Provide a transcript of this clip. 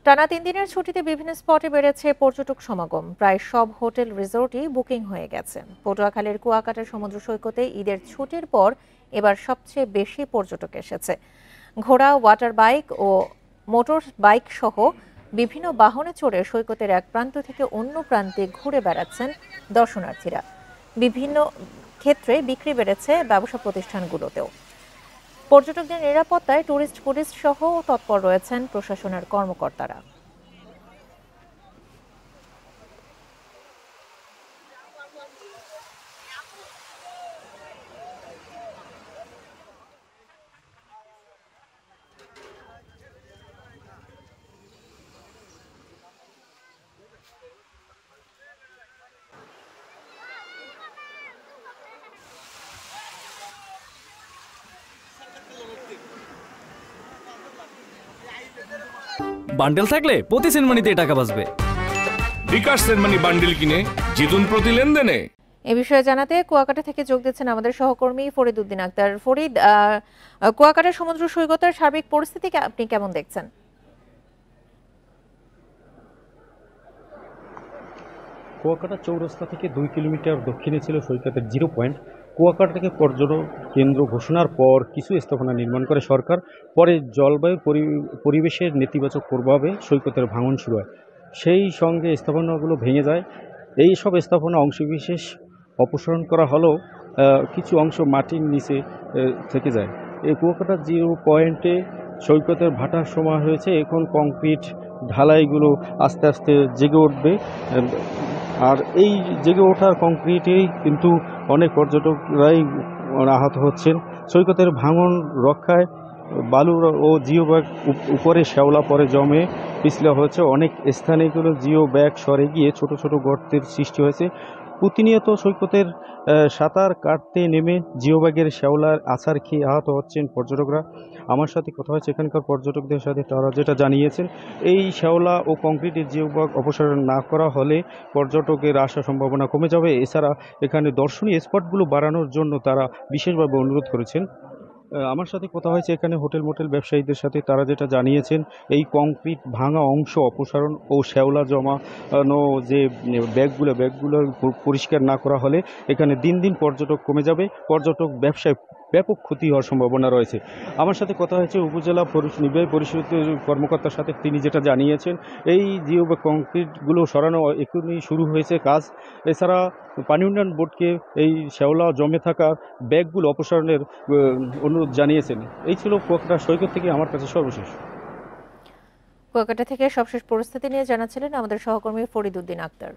টানা ৩ দিনের ছুটিতে বিভিন্ন স্পটে বেড়েছে পর্যটক সমাগম। প্রায় সব হোটেল রিসোর্টই বুকিং হয়ে গেছে। পটুয়াখালীর কুয়াকাটা সমুদ্র সৈকতে ঈদের ছুটির পর এবার সবচেয়ে বেশি পর্যটক এসেছে। ঘোড়া, ওয়াটার বাইক ও মোটর বাইক সহ বিভিন্ন বাহনে চড়ে সৈকতের এক প্রান্ত থেকে অন্য প্রান্তে ঘুরে বেড়াচ্ছেন দর্শনার্থীরা। বিভিন্ন ক্ষেত্রে বিক্রি বেড়েছে ব্যবসা প্রতিষ্ঠানগুলোতেও। পর্যটকদের নিরাপত্তায় টুরিস্ট পুলিশ সহ তৎপর রয়েছেন প্রশাসনের কর্মকর্তারা। বান্ডেল থাকলে প্রতি সেনমানিতে টাকা বাঁচবে। বিকাশ সেনমানি বান্ডেল কিনে জিতুন প্রতি লেনদেনে। এ বিষয়ে জানাতে কুয়াকাটা থেকে যোগ দিচ্ছেন আমাদের সহকর্মী ফরিদ উদ্দিন আক্তার। ফরিদ, কুয়াকাটা সমুদ্র সৈকতের সার্বিক পরিস্থিতি আপনি কেমন দেখছেন? কুয়াকাটা চৌরাস্তা থেকে 2 কিলোমিটার দক্ষিণে ছিল সৈকতের জিরো পয়েন্ট। কুয়াকাটাকে পর্যটন কেন্দ্র ঘোষণার পর কিছু স্থাপনা নির্মাণ করে সরকার। পরে জলবায়ু পরিবেশের নেতিবাচক প্রভাবে সৈকতের ভাঙন শুরু হয়। সেই সঙ্গে স্থাপনাগুলো ভেঙে যায়। এই সব স্থাপনা অংশবিশেষ অপসারণ করা হলেও কিছু অংশ মাটির নিচে থেকে যায়। এই কুয়াকাটা জিরো পয়েন্টে সৈকতের ভাটার সময় হয়েছে। এখন কংক্রিট ঢালাইগুলো আস্তে আস্তে জেগে উঠবে। আর এই জেগে ওঠার কংক্রিটেই কিন্তু অনেক পর্যটকরাই আহত হচ্ছেন। সৈকতের ভাঙন রক্ষায় বালু ও জিও ব্যাগ উপরে শ্যাওলা পরে জমে পিছলা হয়েছে। অনেক স্থানে এগুলো জিও ব্যাগ সরে গিয়ে ছোট ছোট গর্তের সৃষ্টি হয়েছে। প্রতিনিয়ত সৈকতের সাঁতার কাটতে নেমে জিও ব্যাগের শ্যাওলার আছাড় খেয়ে আহত হচ্ছেন পর্যটকরা। আমার সাথে কথা হচ্ছে এখানকার পর্যটকদের সাথে, তারা যেটা জানিয়েছেন এই শ্যাওলা ও কংক্রিটের জিও ব্যাগ অপসারণ না করা হলে পর্যটকের আসার সম্ভাবনা কমে যাবে। এছাড়া এখানে দর্শনীয় স্পটগুলো বাড়ানোর জন্য তারা বিশেষভাবে অনুরোধ করেছেন। আমার সাথে কথা হয়েছে এখানে মোটেল ব্যবসায়ীদের সাথে, তারা যেটা জানিয়েছেন এই কংক্রিট ভাঙা অংশ অপসারণ ও শ্যাওলা জমানো যে ব্যাগগুলো পরিষ্কার না করা হলে এখানে দিন দিন পর্যটক কমে যাবে। পর্যটক ব্যবসায় ব্যাপক ক্ষতি হওয়ার সম্ভাবনা রয়েছে। আমার সাথে কথা হয়েছে উপজেলা নির্বাহী পরিষদের কর্মকর্তার সাথে, তিনি যেটা জানিয়েছেন এই জিও বা কংক্রিটগুলো সরানো এখনই শুরু হয়েছে কাজ। এছাড়া পানি উন্নয়ন বোর্ডকে এই শ্যাওলা জমে থাকা ব্যাগগুলো অপসারণের অনুরোধ জানিয়েছেন। এই ছিল কুয়াকাটা সৈকত থেকে আমার কাছে সর্বশেষ। কুয়াকাটা থেকে সবশেষ পরিস্থিতি নিয়ে জানাচ্ছিলেন আমাদের সহকর্মী ফরিদ উদ্দিন আক্তার।